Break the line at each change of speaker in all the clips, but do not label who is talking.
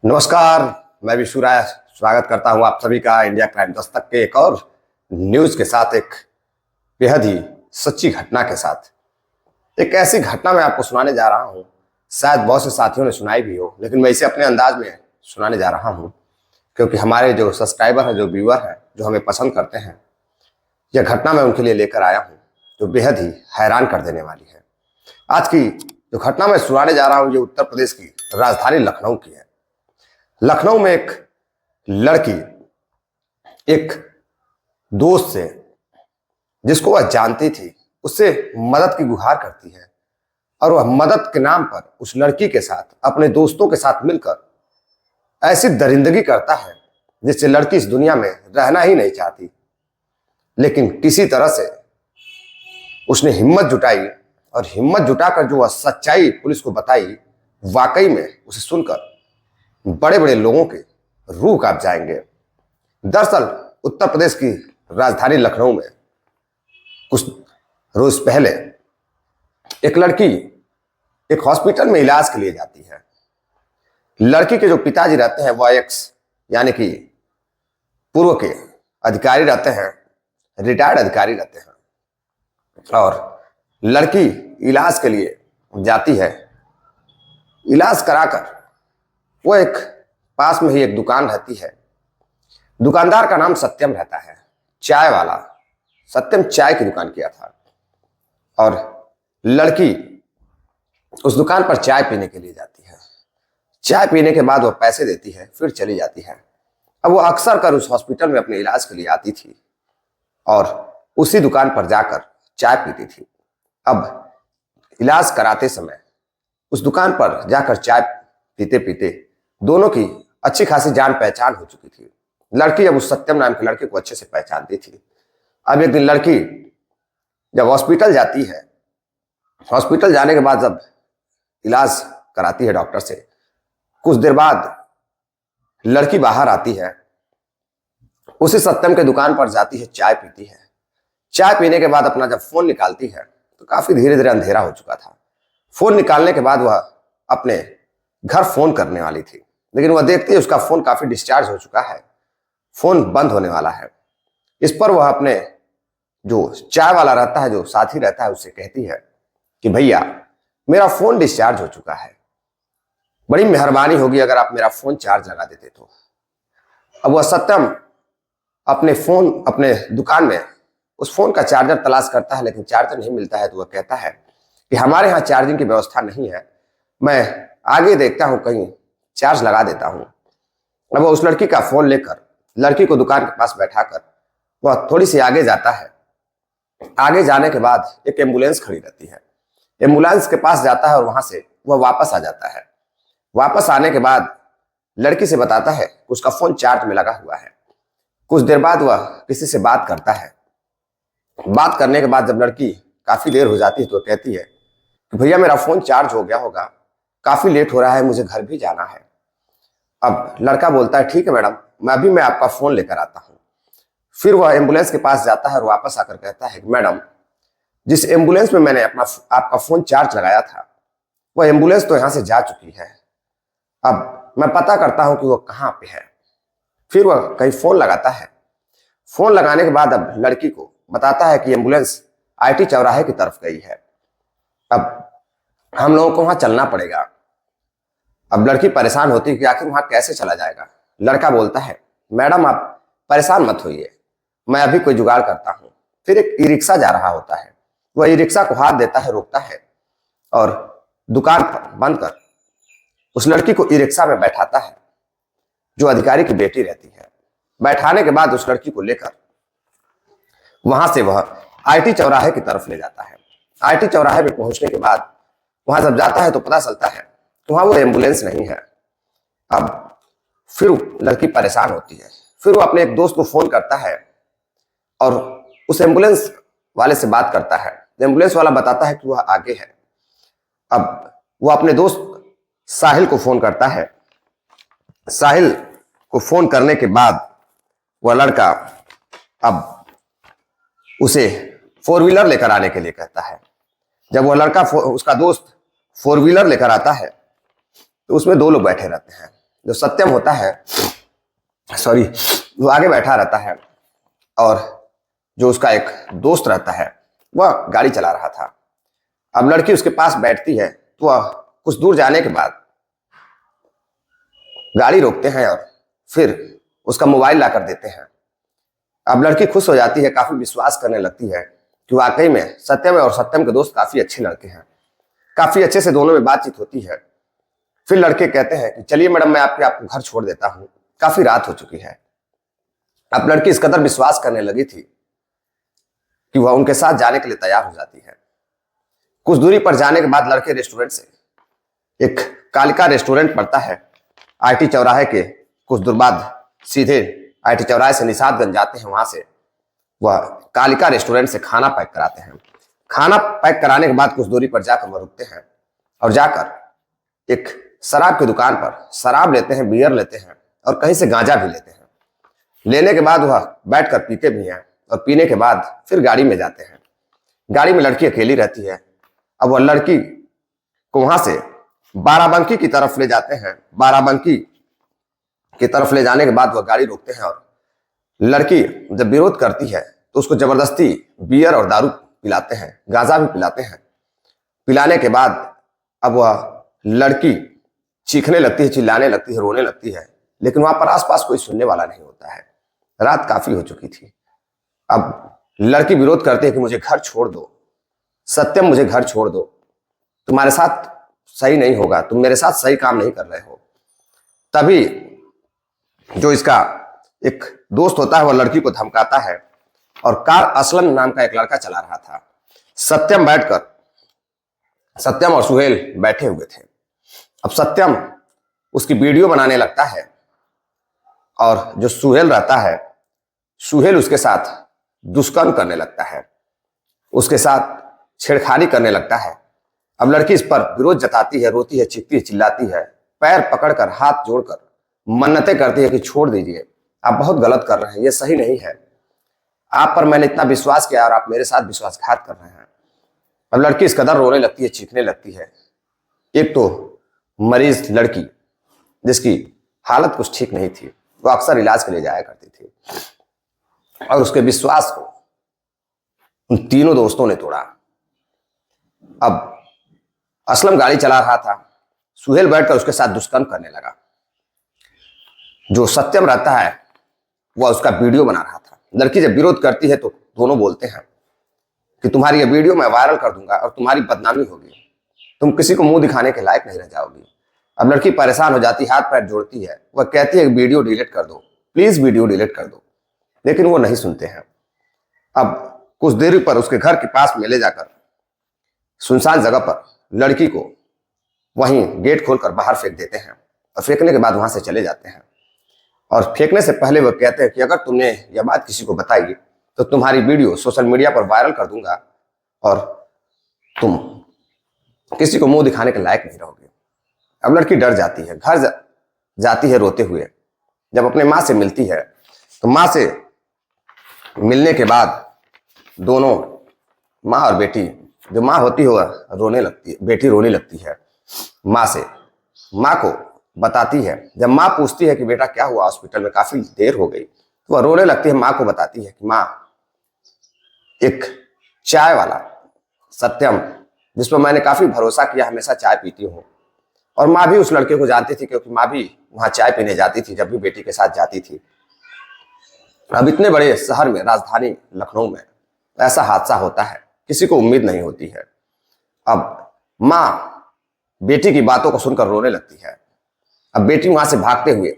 नमस्कार। मैं विशु राय स्वागत करता हूं आप सभी का इंडिया क्राइम दस्तक के एक और न्यूज के साथ, एक बेहद ही सच्ची घटना के साथ। एक ऐसी घटना मैं आपको सुनाने जा रहा हूं, शायद बहुत से साथियों ने सुनाई भी हो, लेकिन मैं इसे अपने अंदाज में सुनाने जा रहा हूं क्योंकि हमारे जो सब्सक्राइबर हैं, जो व्यूअर हैं, जो हमें पसंद करते हैं, यह घटना मैं उनके लिए लेकर आया हूँ जो बेहद ही हैरान कर देने वाली है। आज की जो घटना मैं सुनाने जा रहा हूँ ये उत्तर प्रदेश की राजधानी लखनऊ की है। लखनऊ में एक लड़की एक दोस्त से, जिसको वह जानती थी, उससे मदद की गुहार करती है और वह मदद के नाम पर उस लड़की के साथ, अपने दोस्तों के साथ मिलकर ऐसी दरिंदगी करता है जिससे लड़की इस दुनिया में रहना ही नहीं चाहती। लेकिन किसी तरह से उसने हिम्मत जुटाई और हिम्मत जुटाकर जो वह सच्चाई पुलिस को बताई, वाकई में उसे सुनकर बड़े बड़े लोगों के रूह कांप जाएंगे। दरअसल उत्तर प्रदेश की राजधानी लखनऊ में कुछ रोज पहले एक लड़की एक हॉस्पिटल में इलाज के लिए जाती है। लड़की के जो पिताजी रहते हैं वह एक्स यानी कि पूर्व के अधिकारी रहते हैं, रिटायर्ड अधिकारी रहते हैं। और लड़की इलाज के लिए जाती है। इलाज कराकर वो एक पास में ही एक दुकान रहती है। दुकानदार का नाम सत्यम रहता है, चाय वाला। सत्यम चाय की दुकान किया था और लड़की उस दुकान पर चाय पीने के लिए जाती है। चाय पीने के बाद वो पैसे देती है, फिर चली जाती है। अब वो अक्सर कर उस हॉस्पिटल में अपने इलाज के लिए आती थी और उसी दुकान पर जाकर चाय पीती थी। अब इलाज कराते समय उस दुकान पर जाकर चाय पीते पीते दोनों की अच्छी खासी जान पहचान हो चुकी थी। लड़की अब उस सत्यम नाम के लड़के को अच्छे से पहचानती थी। अब एक दिन लड़की जब हॉस्पिटल जाती है, हॉस्पिटल जाने के बाद जब इलाज कराती है डॉक्टर से, कुछ देर बाद लड़की बाहर आती है, उसी सत्यम के दुकान पर जाती है, चाय पीती है। चाय पीने के बाद अपना जब फोन निकालती है तो काफी धीरे धीरे अंधेरा हो चुका था। फोन निकालने के बाद वह अपने घर फोन करने वाली थी, लेकिन वह देखती है उसका फोन काफी डिस्चार्ज हो चुका है, फोन बंद होने वाला है। इस पर वह अपने जो चाय वाला रहता है, जो साथी रहता है, उससे कहती है कि भैया मेरा फोन डिस्चार्ज हो चुका है, बड़ी मेहरबानी होगी अगर आप मेरा फोन चार्ज लगा देते तो। अब वह सत्यम अपने दुकान में उस फोन का चार्जर तलाश करता है, लेकिन चार्जर नहीं मिलता है। तो वह कहता है कि हमारे यहाँ चार्जिंग की व्यवस्था नहीं है, मैं आगे देखता हूं, कहीं चार्ज लगा देता हूं। अब वह उस लड़की का फोन लेकर लड़की को दुकान के पास बैठाकर वह थोड़ी सी आगे जाता है। आगे जाने के बाद एक एम्बुलेंस खड़ी रहती है। एम्बुलेंस के पास जाता है और वहां से वह वापस आ जाता है। वापस आने के बाद लड़की से बताता है कि उसका फोन चार्ज में लगा हुआ है। कुछ देर बाद वह किसी से बात करता है। बात करने के बाद जब लड़की काफी देर हो जाती है तो कहती है कि भैया मेरा फोन चार्ज हो गया होगा, काफी लेट हो रहा है, मुझे घर भी जाना है। अब लड़का बोलता है ठीक है मैडम, मैं आपका फोन लेकर आता हूं। फिर वह एम्बुलेंस के पास जाता है और वापस आकर कहता है कि मैडम, जिस एम्बुलेंस में मैंने आपका फोन चार्ज लगाया था, वह एम्बुलेंस तो यहां से जा चुकी है। अब मैं पता करता हूं कि वह कहां पे है। फिर वह कहीं फोन लगाता है। फोन लगाने के बाद अब लड़की को बताता है कि एम्बुलेंस IT चौराहे की तरफ गई है, अब हम लोगों को वहां चलना पड़ेगा। अब लड़की परेशान होती है कि आखिर वहां कैसे चला जाएगा। लड़का बोलता है मैडम आप परेशान मत होइए, मैं अभी कोई जुगाड़ करता हूं। फिर एक ई रिक्शा जा रहा होता है, वह ई रिक्शा को हाथ देता है, रोकता है और दुकान बंद कर उस लड़की को ई रिक्शा में बैठाता है, जो अधिकारी की बेटी रहती है। बैठाने के बाद उस लड़की को लेकर वहां से वह IT चौराहे की तरफ ले जाता है। IT चौराहे में पहुंचने के बाद वहां जब जाता है तो पता चलता है वहां वो एम्बुलेंस नहीं है। अब फिर लड़की परेशान होती है। फिर वो अपने एक दोस्त को फोन करता है और उस एम्बुलेंस वाले से बात करता है। एम्बुलेंस वाला बताता है कि वह आगे है। अब वो अपने दोस्त साहिल को फोन करता है। साहिल को फोन करने के बाद वह लड़का अब उसे 4 व्हीलर लेकर आने के लिए कहता है। जब वह लड़का उसका दोस्त 4 व्हीलर लेकर आता है तो उसमें 2 लोग बैठे रहते हैं। जो सत्यम होता है, सॉरी, वो आगे बैठा रहता है और जो उसका एक दोस्त रहता है वह गाड़ी चला रहा था। अब लड़की उसके पास बैठती है तो वह कुछ दूर जाने के बाद गाड़ी रोकते हैं और फिर उसका मोबाइल ला कर देते हैं। अब लड़की खुश हो जाती है, काफी विश्वास करने लगती है कि वाकई में सत्यम और सत्यम के दोस्त काफी अच्छे लड़के हैं। काफी अच्छे से दोनों में बातचीत होती है। फिर लड़के कहते हैं कि चलिए मैडम, मैं आपको घर छोड़ देता हूं, काफी रात हो चुकी है। अब लड़की इस कदर विश्वास करने लगी थी कि वह उनके साथ जाने के लिए तैयार हो जाती है। कुछ दूरी पर जाने के बाद लड़के रेस्टोरेंट से, एक कालिका रेस्टोरेंट पड़ता है आईटी चौराहे के कुछ दूर बाद, सीधे आईटी चौराहे से निषादगंज जाते हैं। वहां से वह कालिका रेस्टोरेंट से खाना पैक कराते हैं। खाना पैक कराने के बाद कुछ दूरी पर जाकर वह रुकते हैं और जाकर एक शराब की दुकान पर शराब लेते हैं, बियर लेते हैं और कहीं से गांजा भी लेते हैं। लेने के बाद वह बैठकर पीते भी हैं और पीने के बाद फिर गाड़ी में जाते हैं। गाड़ी में लड़की अकेली रहती है। अब वह लड़की को वहां से बाराबंकी की तरफ ले जाते हैं। बाराबंकी की तरफ ले जाने के बाद वह गाड़ी रोकते हैं और लड़की जब विरोध करती है तो उसको जबरदस्ती बियर और दारू पिलाते हैं, गांजा भी पिलाते हैं। पिलाने के बाद अब वह लड़की चीखने लगती है, चिल्लाने लगती है, रोने लगती है, लेकिन वहां पर आसपास कोई सुनने वाला नहीं होता है। रात काफी हो चुकी थी। अब लड़की विरोध करती है कि मुझे घर छोड़ दो, सत्यम मुझे घर छोड़ दो, तुम्हारे साथ सही नहीं होगा, तुम मेरे साथ सही काम नहीं कर रहे हो। तभी जो इसका एक दोस्त होता है वह लड़की को धमकाता है और कार असलम नाम का एक लड़का चला रहा था। सत्यम और सुहेल बैठे हुए थे। अब सत्यम उसकी वीडियो बनाने लगता है और जो सुहेल रहता है, सुहेल उसके साथ दुष्कर्म करने लगता है, उसके साथ छेड़खानी करने लगता है। अब लड़की इस पर विरोध जताती है, रोती है, चीखती है, चिल्लाती है, पैर पकड़कर हाथ जोड़कर मन्नतें करती है कि छोड़ दीजिए, आप बहुत गलत कर रहे हैं, ये सही नहीं है, आप पर मैंने इतना विश्वास किया और आप मेरे साथ विश्वासघात कर रहे हैं। अब लड़की इस कदर रोने लगती है, चीखने लगती है। एक तो मरीज लड़की जिसकी हालत कुछ ठीक नहीं थी, वो अक्सर इलाज के लिए जाया करती थी और उसके विश्वास को उन तीनों दोस्तों ने तोड़ा। अब असलम गाड़ी चला रहा था, सुहेल बैठकर उसके साथ दुष्कर्म करने लगा। जो सत्यम रहता है वह उसका वीडियो बना रहा था। लड़की जब विरोध करती है तो दोनों बोलते हैं कि तुम्हारी ये वीडियो मैं वायरल कर दूंगा और तुम्हारी बदनामी होगी, तुम किसी को मुंह दिखाने के लायक नहीं रह जाओगी। अब लड़की परेशान हो जाती, हाथ पैर जोड़ती है, वह कहती है वीडियो डिलीट कर दो, प्लीज वीडियो डिलीट कर दो, लेकिन वो नहीं सुनते हैं। अब कुछ देर पर उसके घर के पास में ले जाकर सुनसान जगह पर लड़की को वहीं गेट खोलकर बाहर फेंक देते हैं और फेंकने के बाद वहां से चले जाते हैं। और फेंकने से पहले वो कहते हैं कि अगर तुमने यह बात किसी को बताई तो तुम्हारी वीडियो सोशल मीडिया पर वायरल कर दूंगा और तुम किसी को मुंह दिखाने के लायक नहीं रहोगे। अब लड़की डर जाती है, घर जाती है रोते हुए। जब अपने माँ से मिलती है तो माँ से मिलने के बाद दोनों, माँ और बेटी, जो माँ होती है वह रोने लगती है, बेटी रोने लगती है माँ से, माँ को बताती है। जब माँ पूछती है कि बेटा क्या हुआ, हॉस्पिटल में काफी देर हो गई, तो वह रोने लगती है। माँ को बताती है कि माँ, एक चाय वाला सत्यम, जिस पर मैंने काफी भरोसा किया, हमेशा चाय पीती हूँ, और माँ भी उस लड़के को जानती थी क्योंकि माँ भी वहां चाय पीने जाती थी जब भी बेटी के साथ जाती थी। अब इतने बड़े शहर में, राजधानी लखनऊ में, ऐसा हादसा होता है, किसी को उम्मीद नहीं होती है। अब माँ बेटी की बातों को सुनकर रोने लगती है। अब बेटी वहां से भागते हुए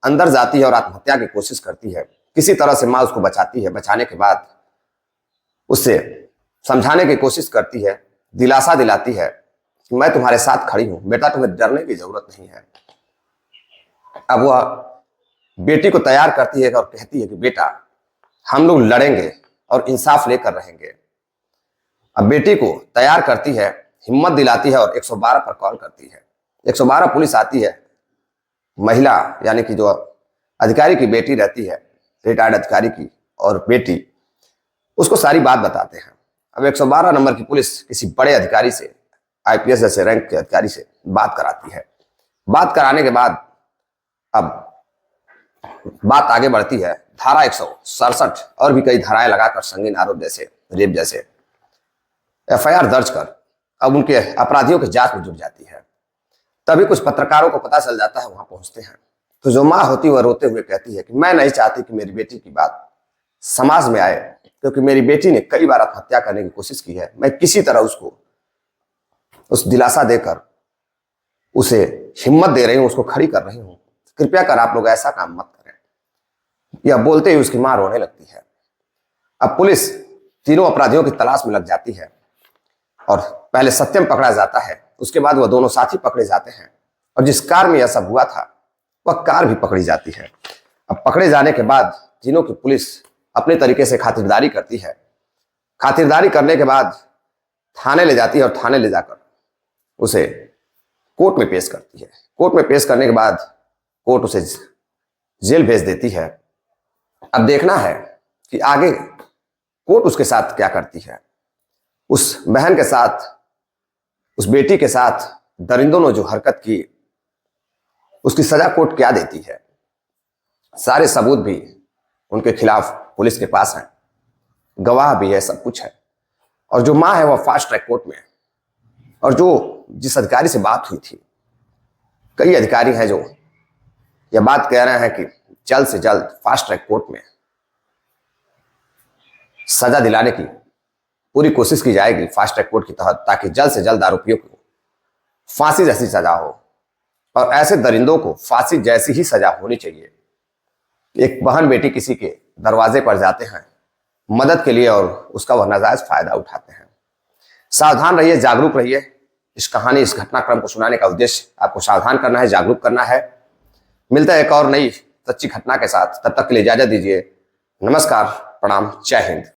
अंदर जाती है और आत्महत्या की कोशिश करती है। किसी तरह से माँ उसको बचाती है। बचाने के बाद उससे समझाने की कोशिश करती है, दिलासा दिलाती है कि मैं तुम्हारे साथ खड़ी हूं बेटा, तुम्हें डरने की जरूरत नहीं है। अब वह बेटी को तैयार करती है और कहती है कि बेटा, हम लोग लड़ेंगे और इंसाफ लेकर रहेंगे। अब बेटी को तैयार करती है, हिम्मत दिलाती है और 112 पर कॉल करती है। 112 पुलिस आती है। महिला यानी कि जो अधिकारी की बेटी रहती है, रिटायर्ड अधिकारी की, और बेटी उसको सारी बात बताते हैं। अब 112 नंबर की पुलिस किसी बड़े अधिकारी से, आईपीएस जैसे रैंक के अधिकारी से बात कराती है। बात कराने के बाद अब बात आगे बढ़ती है। धारा 167 और भी कई धाराएं लगाकर संगीन आरोप जैसे रेप जैसे एफआईआर दर्ज कर अब उनके अपराधियों की जांच में जुट जाती है। तभी कुछ पत्रकारों को पता चल जाता है, वहां पहुंचते हैं तो जो माँ होती वह रोते हुए कहती है कि मैं नहीं चाहती कि मेरी बेटी की बात समाज में आए, क्योंकि मेरी बेटी ने कई बार आत्महत्या करने की कोशिश की है। मैं किसी तरह उसको उस दिलासा देकर उसे हिम्मत दे रही हूं, उसको खड़ी कर रही हूं। कृपया कर आप लोग ऐसा काम मत करें। यह बोलते ही उसकी मां रोने लगती है। अब पुलिस तीनों अपराधियों की तलाश में लग जाती है और पहले सत्यम पकड़ा जाता है, उसके बाद वह दोनों साथी पकड़े जाते हैं और जिस कार में यह सब हुआ था वह कार भी पकड़ी जाती है। अब पकड़े जाने के बाद तीनों की पुलिस अपने तरीके से खातिरदारी करती है। खातिरदारी करने के बाद थाने ले जाती है और थाने ले जाकर उसे कोर्ट में पेश करती है। कोर्ट में पेश करने के बाद कोर्ट उसे जेल भेज देती है। अब देखना है कि आगे कोर्ट उसके साथ क्या करती है। उस बहन के साथ, उस बेटी के साथ दरिंदों ने जो हरकत की, उसकी सजा कोर्ट क्या देती है। सारे सबूत भी उनके खिलाफ पुलिस के पास हैं, गवाह भी है, सब कुछ है। और जो मां है वह फास्ट ट्रैक कोर्ट में है। और जो जिस अधिकारी से बात हुई थी, कई अधिकारी हैं जो यह बात कह रहे हैं कि जल्द से जल्द फास्ट ट्रैक कोर्ट में सजा दिलाने की पूरी कोशिश की जाएगी फास्ट ट्रैक कोर्ट के तहत, ताकि जल्द से जल्द आरोपियों को फांसी जैसी सजा हो। और ऐसे दरिंदों को फांसी जैसी ही सजा होनी चाहिए। एक बहन बेटी किसी के दरवाजे पर जाते हैं मदद के लिए और उसका वह नाजायज फायदा उठाते हैं। सावधान रहिए, जागरूक रहिए। इस कहानी, इस घटनाक्रम को सुनाने का उद्देश्य आपको सावधान करना है, जागरूक करना है। मिलता है एक और नई सच्ची घटना के साथ, तब तक के लिए इजाजत दीजिए। नमस्कार, प्रणाम, जय हिंद।